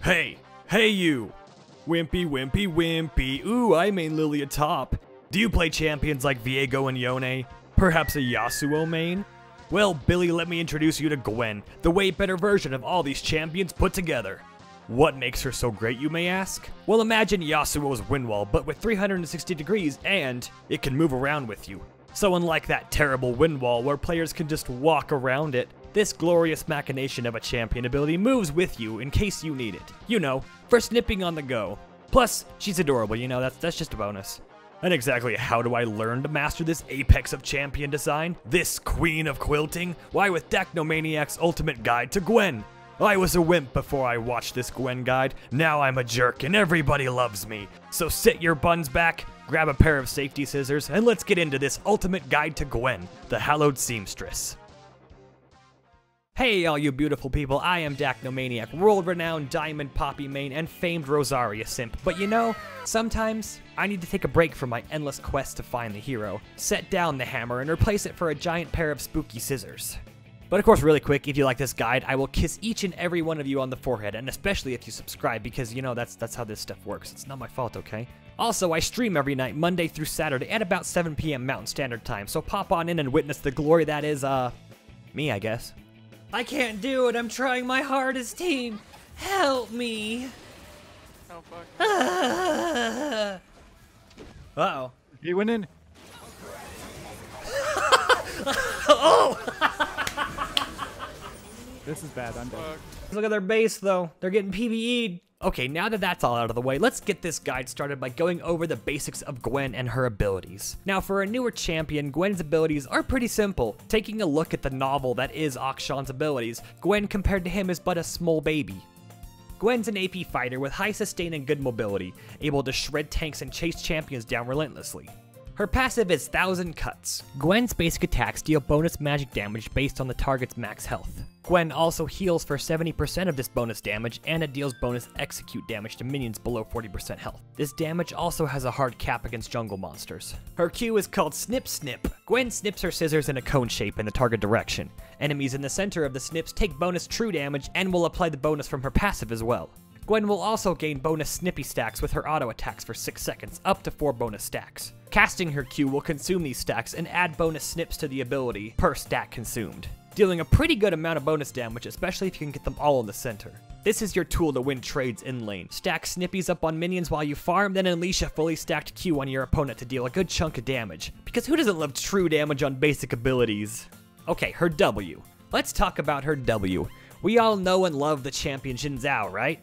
Hey you! Wimpy. Ooh, I main Lilia top. Do you play champions like Viego and Yone? Perhaps a Yasuo main? Well, Billy, let me introduce you to Gwen, the way better version of all these champions put together. What makes her so great, you may ask? Well, imagine Yasuo's wind wall, but with 360 degrees, and it can move around with you. So unlike that terrible wind wall where players can just walk around it, this glorious machination of a champion ability moves with you in case you need it. You know, for snipping on the go. Plus, she's adorable, you know, that's just a bonus. And exactly how do I learn to master this apex of champion design? This queen of quilting? Why, with Dachnomaniac's ultimate guide to Gwen. I was a wimp before I watched this Gwen guide. Now I'm a jerk and everybody loves me. So sit your buns back, grab a pair of safety scissors, and let's get into this ultimate guide to Gwen, the hallowed seamstress. Hey all you beautiful people, I am Dachnomaniac, world-renowned Diamond Poppy main and famed Rosaria simp. But you know, sometimes I need to take a break from my endless quest to find the hero, set down the hammer, and replace it for a giant pair of spooky scissors. But of course, really quick, if you like this guide, I will kiss each and every one of you on the forehead, and especially if you subscribe, because you know that's how this stuff works. It's not my fault, okay? Also, I stream every night, Monday through Saturday, at about 7 p.m. Mountain Standard Time, so pop on in and witness the glory that is, me, I guess. I can't do it, I'm trying my hardest, team. Help me. Oh, fuck. Uh-oh. He went in. Oh! This is bad, I'm dead. Look at their base, though. They're getting PvE'd. Okay, now that that's all out of the way, let's get this guide started by going over the basics of Gwen and her abilities. Now, for a newer champion, Gwen's abilities are pretty simple. Taking a look at the novel that is Akshan's abilities, Gwen compared to him is but a small baby. Gwen's an AP fighter with high sustain and good mobility, able to shred tanks and chase champions down relentlessly. Her passive is 1000 Cuts. Gwen's basic attacks deal bonus magic damage based on the target's max health. Gwen also heals for 70% of this bonus damage, and it deals bonus execute damage to minions below 40% health. This damage also has a hard cap against jungle monsters. Her Q is called Snip Snip. Gwen snips her scissors in a cone shape in the target direction. Enemies in the center of the snips take bonus true damage and will apply the bonus from her passive as well. Gwen will also gain bonus snippy stacks with her auto attacks for 6 seconds, up to 4 bonus stacks. Casting her Q will consume these stacks and add bonus snips to the ability per stack consumed, dealing a pretty good amount of bonus damage, especially if you can get them all in the center. This is your tool to win trades in lane. Stack snippies up on minions while you farm, then unleash a fully stacked Q on your opponent to deal a good chunk of damage, because who doesn't love true damage on basic abilities? Okay, her W. Let's talk about her W. We all know and love the champion Xin Zhao, right?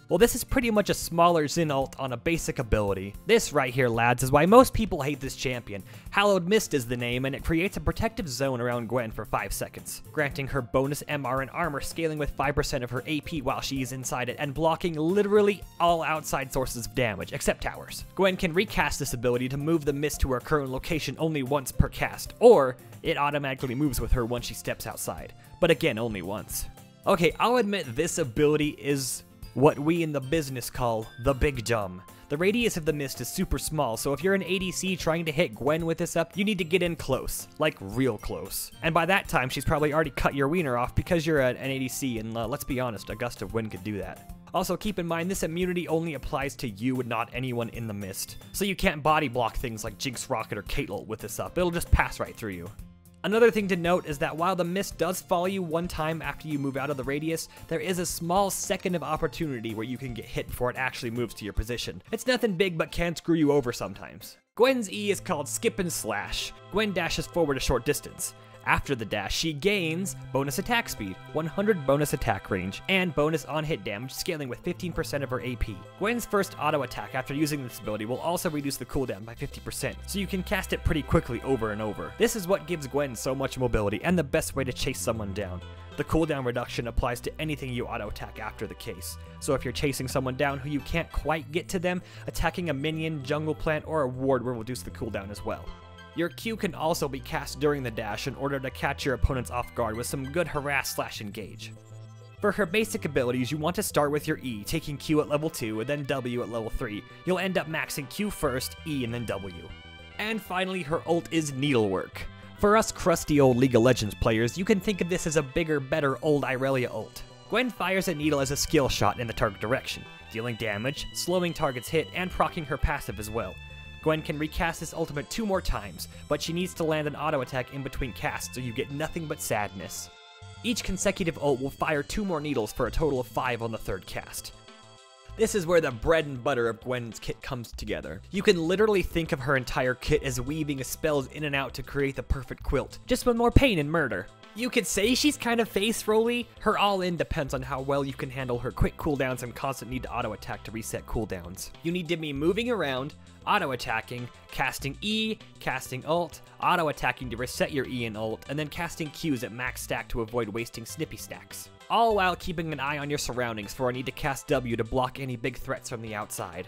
Well, this is pretty much a smaller Xin ult on a basic ability. This right here, lads, is why most people hate this champion. Hallowed Mist is the name, and it creates a protective zone around Gwen for 5 seconds, granting her bonus MR and armor, scaling with 5% of her AP while she's inside it, and blocking literally all outside sources of damage, except towers. Gwen can recast this ability to move the mist to her current location only once per cast, or it automatically moves with her once she steps outside, but again, only once. Okay, I'll admit this ability is what we in the business call the big dumb. The radius of the mist is super small, so if you're an ADC trying to hit Gwen with this up, you need to get in close, like real close. And by that time, she's probably already cut your wiener off because you're an ADC, and let's be honest, a gust of wind could do that. Also, keep in mind, this immunity only applies to you and not anyone in the mist, so you can't body block things like Jinx Rocket or Caitlyn with this up, it'll just pass right through you. Another thing to note is that while the mist does follow you one time after you move out of the radius, there is a small second of opportunity where you can get hit before it actually moves to your position. It's nothing big, but can screw you over sometimes. Gwen's E is called Skip and Slash. Gwen dashes forward a short distance. After the dash, she gains bonus attack speed, 100 bonus attack range, and bonus on-hit damage, scaling with 15% of her AP. Gwen's first auto attack after using this ability will also reduce the cooldown by 50%, so you can cast it pretty quickly over and over. This is what gives Gwen so much mobility and the best way to chase someone down. The cooldown reduction applies to anything you auto attack after the case, so if you're chasing someone down who you can't quite get to them, attacking a minion, jungle plant, or a ward will reduce the cooldown as well. Your Q can also be cast during the dash in order to catch your opponents off guard with some good harass/engage. For her basic abilities, you want to start with your E, taking Q at level 2 and then W at level 3. You'll end up maxing Q first, E, and then W. And finally, her ult is Needlework. For us crusty old League of Legends players, you can think of this as a bigger, better old Irelia ult. Gwen fires a needle as a skill shot in the target direction, dealing damage, slowing target's hit, and proccing her passive as well. Gwen can recast this ultimate 2 more times, but she needs to land an auto attack in between casts so you get nothing but sadness. Each consecutive ult will fire 2 more needles for a total of 5 on the 3rd cast. This is where the bread and butter of Gwen's kit comes together. You can literally think of her entire kit as weaving spells in and out to create the perfect quilt, just with more pain and murder. You could say she's kind of face rolly. Her all-in depends on how well you can handle her quick cooldowns and constant need to auto-attack to reset cooldowns. You need to be moving around, auto-attacking, casting E, casting ult, auto-attacking to reset your E and ult, and then casting Qs at max stack to avoid wasting snippy stacks. All while keeping an eye on your surroundings for a need to cast W to block any big threats from the outside.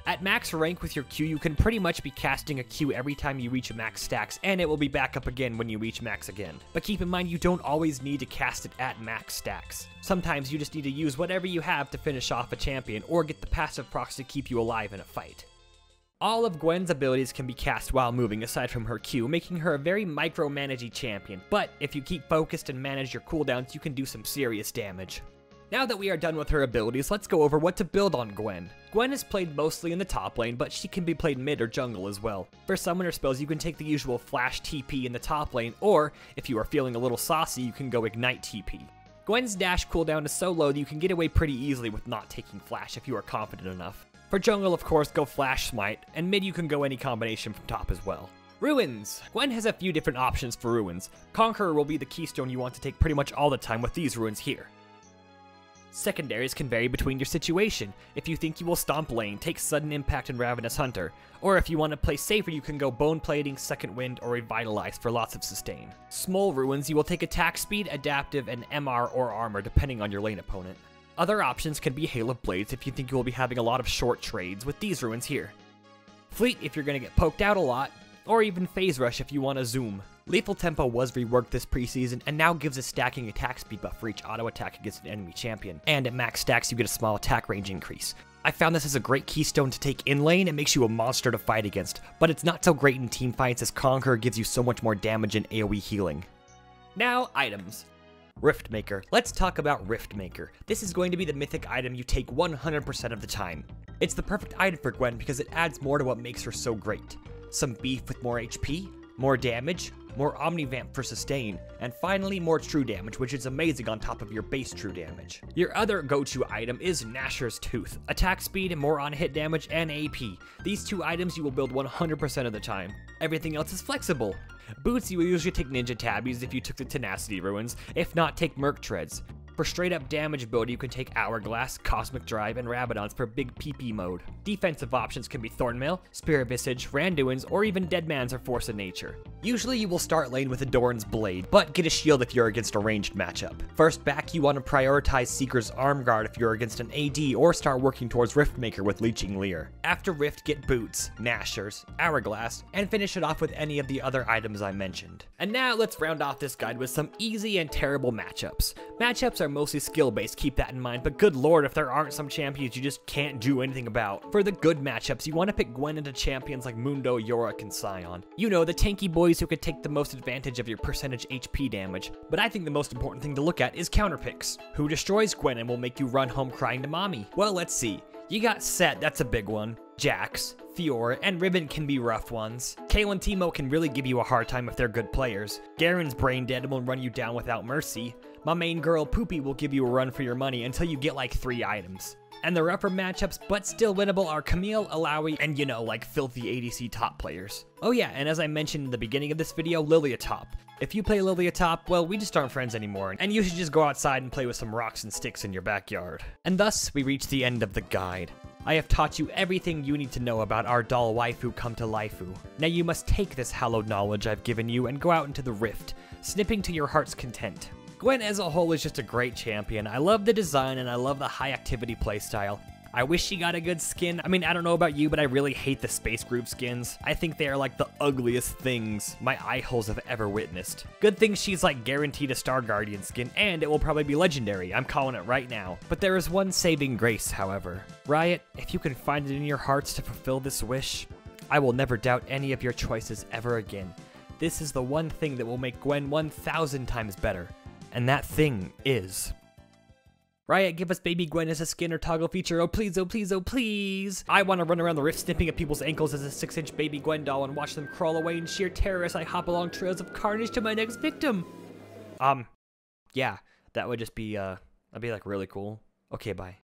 At max rank with your Q, you can pretty much be casting a Q every time you reach max stacks, and it will be back up again when you reach max again. But keep in mind, you don't always need to cast it at max stacks. Sometimes you just need to use whatever you have to finish off a champion, or get the passive procs to keep you alive in a fight. All of Gwen's abilities can be cast while moving aside from her Q, making her a very micromanagey champion, but if you keep focused and manage your cooldowns, you can do some serious damage. Now that we are done with her abilities, let's go over what to build on Gwen. Gwen is played mostly in the top lane, but she can be played mid or jungle as well. For summoner spells, you can take the usual flash TP in the top lane, or if you are feeling a little saucy, you can go ignite TP. Gwen's dash cooldown is so low that you can get away pretty easily with not taking flash if you are confident enough. For jungle, of course, go flash smite, and mid you can go any combination from top as well. Ruins! Gwen has a few different options for ruins. Conqueror will be the keystone you want to take pretty much all the time with these ruins here. Secondaries can vary between your situation. If you think you will stomp lane, take Sudden Impact and Ravenous Hunter. Or if you want to play safer, you can go Bone Plating, Second Wind, or Revitalize for lots of sustain. Small ruins, you will take Attack Speed, Adaptive, and MR or Armor depending on your lane opponent. Other options can be Hail of Blades if you think you will be having a lot of short trades with these ruins here. Fleet if you're going to get poked out a lot, or even Phase Rush if you want to zoom. Lethal Tempo was reworked this preseason and now gives a stacking attack speed buff for each auto attack against an enemy champion, and at max stacks you get a small attack range increase. I found this as a great keystone to take in lane. It makes you a monster to fight against, but it's not so great in team fights as Conqueror gives you so much more damage and AoE healing. Now, items. Riftmaker. Let's talk about Riftmaker. This is going to be the mythic item you take 100% of the time. It's the perfect item for Gwen because it adds more to what makes her so great. Some beef with more HP, more damage, more Omnivamp for sustain, and finally more true damage, which is amazing on top of your base true damage. Your other go-to item is Gnasher's Tooth. Attack speed, more on hit damage, and AP. These 2 items you will build 100% of the time. Everything else is flexible. Boots, you will usually take Ninja Tabbies if you took the Tenacity Ruins, if not take Merc Treads. For straight up damage build, you can take Hourglass, Cosmic Drive, and Rabadons for big PP mode. Defensive options can be Thornmail, Spirit Visage, Randuin's, or even Deadman's or Force of Nature. Usually you will start lane with Adorn's Blade, but get a shield if you're against a ranged matchup. First back, you want to prioritize Seeker's Arm Guard if you're against an AD, or start working towards Riftmaker with Leeching Leer. After Rift, get Boots, Gnashers, Hourglass, and finish it off with any of the other items I mentioned. And now let's round off this guide with some easy and terrible matchups. Matchups are mostly skill-based, keep that in mind, but good lord if there aren't some champions you just can't do anything about. For the good matchups, you want to pick Gwen into champions like Mundo, Yorick, and Scion. You know, the tanky boys who could take the most advantage of your percentage HP damage, but I think the most important thing to look at is counterpicks. Who destroys Gwen and will make you run home crying to mommy? Well, let's see. You got Set, that's a big one. Jax, Fiora, and Ribbon can be rough ones. Kayle and Teemo can really give you a hard time if they're good players. Garen's brain dead and will run you down without mercy. My main girl, Poopy, will give you a run for your money until you get like 3 items. And the rougher matchups, but still winnable, are Camille, Alawi, and you know, like filthy ADC top players. Oh yeah, and as I mentioned in the beginning of this video, Lilia top. If you play Lilia top, well, we just aren't friends anymore, and you should just go outside and play with some rocks and sticks in your backyard. And thus, we reach the end of the guide. I have taught you everything you need to know about our doll waifu come to lifeu. Now you must take this hallowed knowledge I've given you and go out into the rift, snipping to your heart's content. Gwen as a whole is just a great champion. I love the design and I love the high activity playstyle. I wish she got a good skin. I mean, I don't know about you, but I really hate the space group skins. I think they are like the ugliest things my eye holes have ever witnessed. Good thing she's like guaranteed a Star Guardian skin, and it will probably be legendary. I'm calling it right now. But there is one saving grace, however. Riot, if you can find it in your hearts to fulfill this wish, I will never doubt any of your choices ever again. This is the one thing that will make Gwen 1,000 times better. And that thing is Riot, give us baby Gwen as a skin or toggle feature. Oh please, oh please, oh please. I want to run around the rift snipping at people's ankles as a 6-inch baby Gwen doll and watch them crawl away in sheer terror as I hop along trails of carnage to my next victim. Yeah, that would just be, that'd be like really cool. Okay, bye.